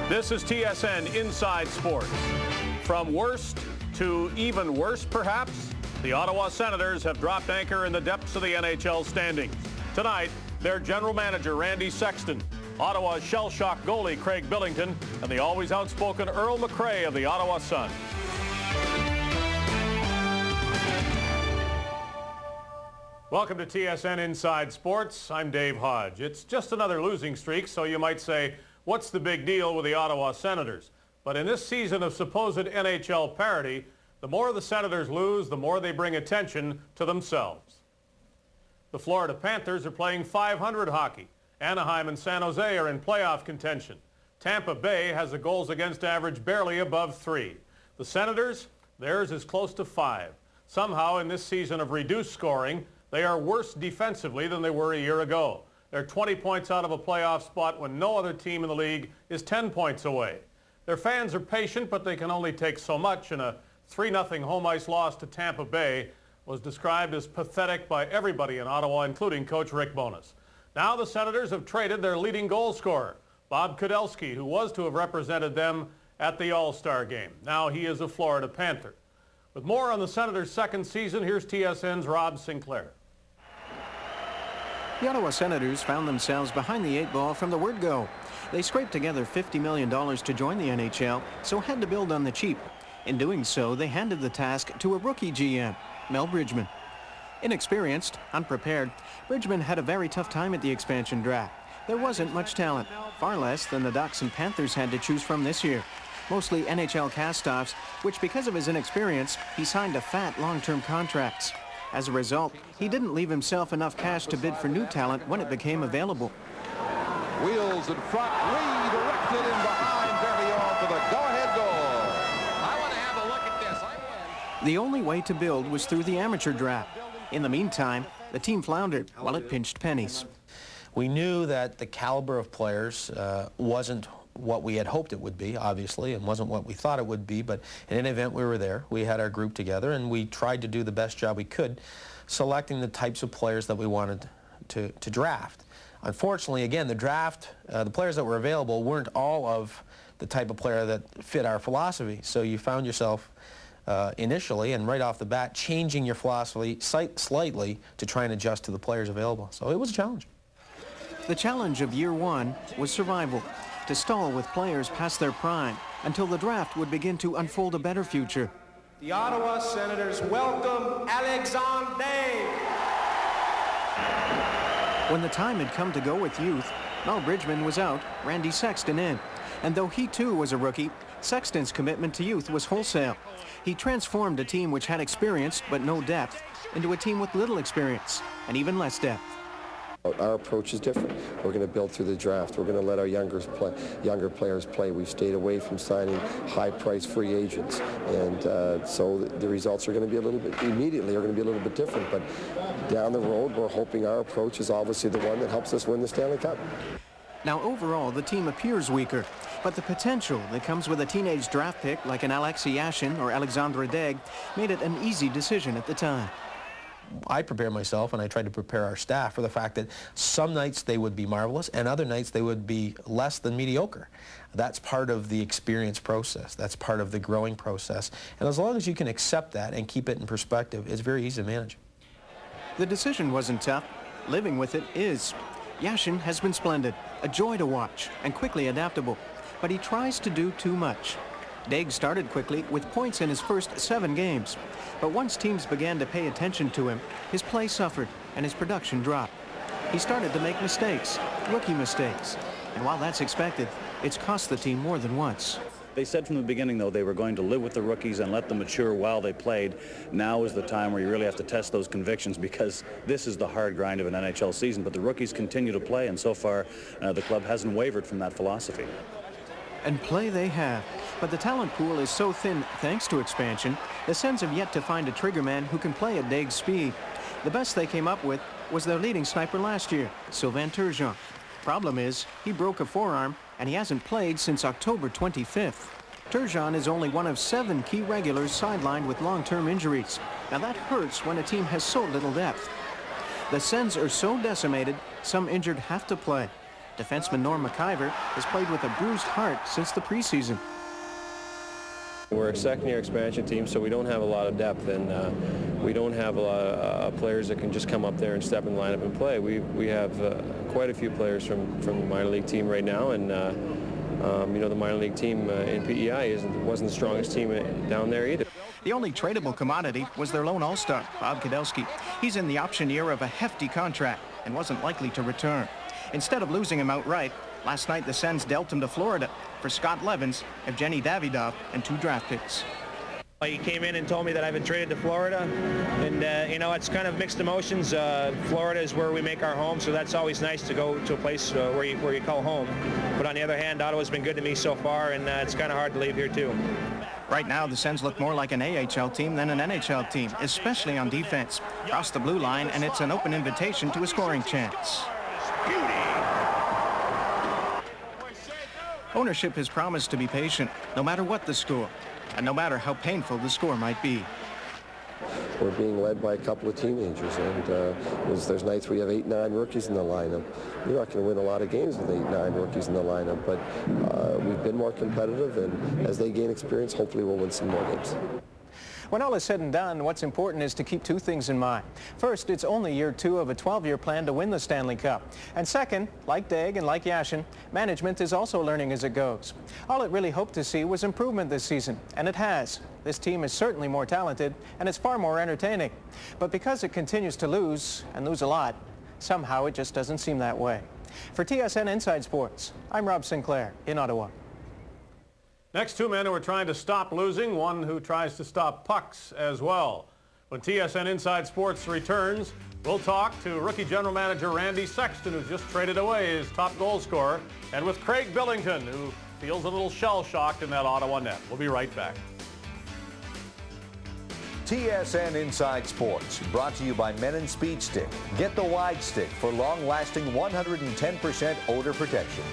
This is TSN Inside Sports. From worst to even worse, perhaps, the Ottawa Senators have dropped anchor in the depths of the NHL standings. Tonight, their general manager, Randy Sexton, Ottawa's shell-shocked goalie, Craig Billington, and the always outspoken Earl McRae of the Ottawa Sun. Welcome to TSN Inside Sports. I'm Dave Hodge. It's just another losing streak, so you might say, what's the big deal with the Ottawa Senators? But in this season of supposed NHL parity, the more the Senators lose, the more they bring attention to themselves. The Florida Panthers are playing .500 hockey. Anaheim and San Jose are in playoff contention. Tampa Bay has a goals against average barely above 3. The Senators, theirs is close to 5. Somehow in this season of reduced scoring, they are worse defensively than they were a year ago. They're 20 points out of a playoff spot when no other team in the league is 10 points away. Their fans are patient, but they can only take so much, and a 3-0 home ice loss to Tampa Bay was described as pathetic by everybody in Ottawa, including Coach Rick Bowness. Now the Senators have traded their leading goal scorer, Bob Kudelski, who was to have represented them at the All-Star game. Now he is a Florida Panther. With more on the Senators' second season, here's TSN's Rob Sinclair. The Ottawa Senators found themselves behind the 8 ball from the word go. They scraped together $50 million to join the NHL, so had to build on the cheap. In doing so, they handed the task to a rookie GM, Mel Bridgman. Inexperienced, unprepared, Bridgman had a very tough time at the expansion draft. There wasn't much talent, far less than the Ducks and Panthers had to choose from this year. Mostly NHL cast-offs, which because of his inexperience, he signed to fat long-term contracts. As a result, he didn't leave himself enough cash to bid for new talent when it became available. Wheels in front, redirected in behind, Berrios for the go-ahead goal. I want to have a look at this. The only way to build was through the amateur draft. In the meantime, the team floundered while it pinched pennies. We knew that the caliber of players wasn't what we had hoped it would be, obviously, and wasn't what we thought it would be, but in any event, we were there. We had our group together, and we tried to do the best job we could, selecting the types of players that we wanted to draft. Unfortunately, again, the draft, the players that were available weren't all of the type of player that fit our philosophy, so you found yourself initially, and right off the bat, changing your philosophy slightly to try and adjust to the players available. So it was a challenge. The challenge of year one was survival, to stall with players past their prime until the draft would begin to unfold a better future. The Ottawa Senators welcome Alexandre. When the time had come to go with youth, Mel Bridgman was out, Randy Sexton in. And though he too was a rookie, Sexton's commitment to youth was wholesale. He transformed a team which had experience but no depth into a team with little experience and even less depth. Our approach is different. We're going to build through the draft. We're going to let our younger players play. We've stayed away from signing high-priced free agents, and so the results are going to be a little bit, immediately are going to be a little bit different, but down the road we're hoping our approach is obviously the one that helps us win the Stanley Cup. Now overall the team appears weaker, but the potential that comes with a teenage draft pick like an Alexei Yashin or Alexandre Daigle made it an easy decision at the time. I prepared myself, and I tried to prepare our staff for the fact that some nights they would be marvelous and other nights they would be less than mediocre. That's part of the experience process. That's part of the growing process. And as long as you can accept that and keep it in perspective, it's very easy to manage. The decision wasn't tough. Living with it is. Yashin has been splendid, a joy to watch, and quickly adaptable. But he tries to do too much. Daigle started quickly with points in his first 7 games. But once teams began to pay attention to him, his play suffered and his production dropped. He started to make mistakes, rookie mistakes. And while that's expected, it's cost the team more than once. They said from the beginning, though, they were going to live with the rookies and let them mature while they played. Now is the time where you really have to test those convictions, because this is the hard grind of an NHL season. But the rookies continue to play, and so far the club hasn't wavered from that philosophy. And play they have. But the talent pool is so thin thanks to expansion, the Sens have yet to find a triggerman who can play at Daigle's speed. The best they came up with was their leading sniper last year, Sylvain Turgeon. Problem is, he broke a forearm, and he hasn't played since October 25th. Turgeon is only one of 7 key regulars sidelined with long-term injuries. Now that hurts when a team has so little depth. The Sens are so decimated, some injured have to play. Defenseman Norm McIver has played with a bruised heart since the preseason. We're a second-year expansion team, so we don't have a lot of depth, and we don't have a lot of players that can just come up there and step in the lineup and play. We have quite a few players from the minor league team right now, and you know, the minor league team in PEI wasn't the strongest team down there either. The only tradable commodity was their lone all-star, Bob Kudelski. He's in the option year of a hefty contract and wasn't likely to return. Instead of losing him outright, last night the Sens dealt him to Florida for Scott Levins, Evgeny Davidov, and 2 draft picks. He came in and told me that I've been traded to Florida, and you know, it's kind of mixed emotions. Florida is where we make our home, so that's always nice to go to a place where you call home. But on the other hand, Ottawa's been good to me so far, and it's kind of hard to leave here too. Right now, the Sens look more like an AHL team than an NHL team, especially on defense. Cross the blue line, and it's an open invitation to a scoring chance. Ownership has promised to be patient, no matter what the score, and no matter how painful the score might be. We're being led by a couple of teenagers, and there's nights we have 8-9 rookies in the lineup. You're not going to win a lot of games with 8-9 rookies in the lineup, but we've been more competitive, and as they gain experience, hopefully we'll win some more games. When all is said and done, what's important is to keep 2 things in mind. First, it's only year 2 of a 12-year plan to win the Stanley Cup. And second, like Daig and like Yashin, management is also learning as it goes. All it really hoped to see was improvement this season, and it has. This team is certainly more talented, and it's far more entertaining. But because it continues to lose, and lose a lot, somehow it just doesn't seem that way. For TSN Inside Sports, I'm Rob Sinclair in Ottawa. Next, 2 men who are trying to stop losing, one who tries to stop pucks as well. When TSN Inside Sports returns, we'll talk to rookie general manager Randy Sexton, who's just traded away his top goal scorer, and with Craig Billington, who feels a little shell-shocked in that Ottawa net. We'll be right back. TSN Inside Sports, brought to you by Men & Speed Stick. Get the wide stick for long-lasting 110% odor protection.